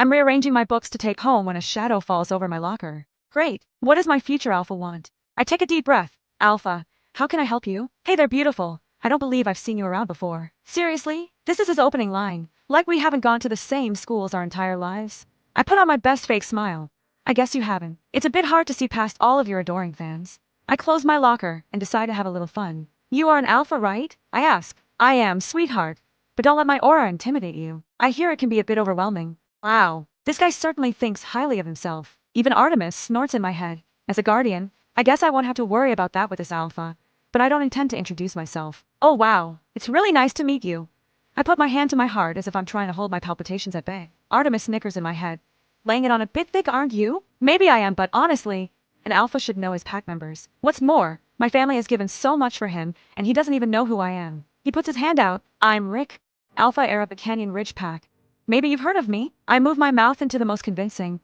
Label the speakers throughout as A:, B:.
A: I'm rearranging my books to take home when a shadow falls over my locker. Great. What does my future alpha want? I take a deep breath. Alpha, how can I help you? Hey there, beautiful. I don't believe I've seen you around before. Seriously? This is his opening line. Like we haven't gone to the same schools our entire lives. I put on my best fake smile. I guess you haven't. It's a bit hard to see past all of your adoring fans. I close my locker and decide to have a little fun. You are an alpha, right? I ask. I am, sweetheart. But don't let my aura intimidate you. I hear it can be a bit overwhelming. Wow. This guy certainly thinks highly of himself. Even Artemis snorts in my head. As a guardian, I guess I won't have to worry about that with this alpha. But I don't intend to introduce myself. Oh wow, it's really nice to meet you. I put my hand to my heart as if I'm trying to hold my palpitations at bay. Artemis snickers in my head. Laying it on a bit thick, aren't you? Maybe I am, but honestly, an alpha should know his pack members. What's more, my family has given so much for him, and he doesn't even know who I am. He puts his hand out. I'm Rick, alpha heir of the Canyon Ridge pack. Maybe you've heard of me? I move my mouth into the most convincing.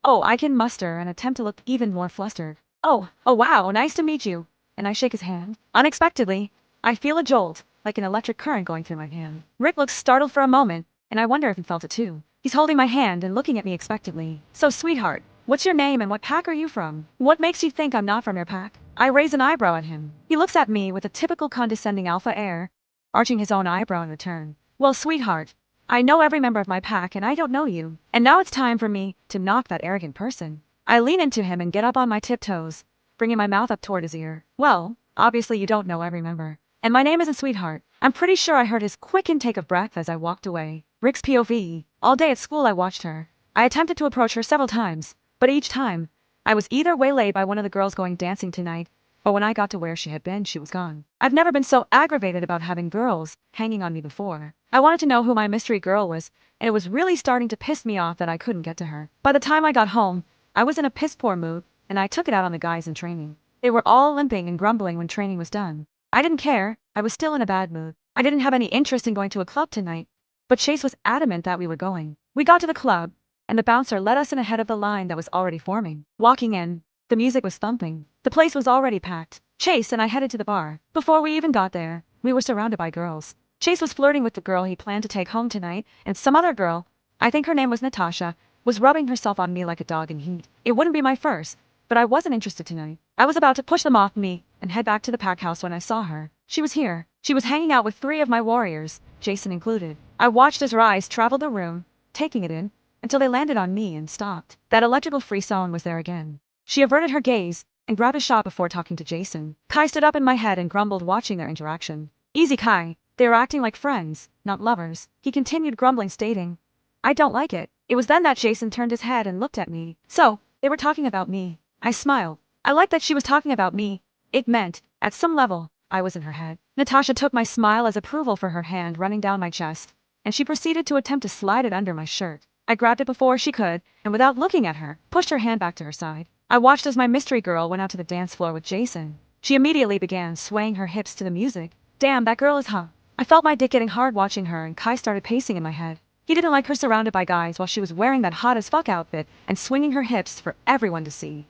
A: Oh, I can muster and attempt to look even more flustered. Oh wow, nice to meet you. And I shake his hand. Unexpectedly, I feel a jolt, like an electric current going through my hand. Rick looks startled for a moment, and I wonder if he felt it too. He's holding my hand and looking at me expectantly. So, sweetheart, what's your name and what pack are you from? What makes you think I'm not from your pack? I raise an eyebrow at him. He looks at me with a typical condescending alpha air, arching his own eyebrow in return. Well, sweetheart, I know every member of my pack and I don't know you. And now it's time for me to knock that arrogant person. I lean into him and get up on my tiptoes, bringing my mouth up toward his ear. Well, obviously you don't know every member. And my name isn't Sweetheart. I'm pretty sure I heard his quick intake of breath as I walked away. Rick's POV. All day at school I watched her. I attempted to approach her several times, but each time, I was either waylaid by one of the girls going dancing tonight, or when I got to where she had been, she was gone. I've never been so aggravated about having girls hanging on me before. I wanted to know who my mystery girl was, and it was really starting to piss me off that I couldn't get to her. By the time I got home, I was in a piss-poor mood, and I took it out on the guys in training. They were all limping and grumbling when training was done. I didn't care. I was still in a bad mood. I didn't have any interest in going to a club tonight, but Chase was adamant that we were going. We got to the club, and the bouncer led us in ahead of the line that was already forming. Walking in, the music was thumping. The place was already packed. Chase and I headed to the bar. Before we even got there, we were surrounded by girls. Chase was flirting with the girl he planned to take home tonight, and some other girl, I think her name was Natasha, was rubbing herself on me like a dog in heat. It wouldn't be my first, but I wasn't interested tonight. I was about to push them off me and head back to the pack house when I saw her. She was here. She was hanging out with 3 of my warriors, Jason included. I watched as her eyes traveled the room, taking it in, until they landed on me and stopped. That electrical frisson was there again. She averted her gaze and grabbed a shot before talking to Jason. Kai stood up in my head and grumbled watching their interaction. Easy, Kai. They were acting like friends, not lovers. He continued grumbling, stating, I don't like it. It was then that Jason turned his head and looked at me. So, they were talking about me. I smiled. I liked that she was talking about me. It meant, at some level, I was in her head. Natasha took my smile as approval for her hand running down my chest, and she proceeded to attempt to slide it under my shirt. I grabbed it before she could, and without looking at her, pushed her hand back to her side. I watched as my mystery girl went out to the dance floor with Jason. She immediately began swaying her hips to the music. Damn, that girl is hot. I felt my dick getting hard watching her, and Kai started pacing in my head. He didn't like her surrounded by guys while she was wearing that hot as fuck outfit and swinging her hips for everyone to see.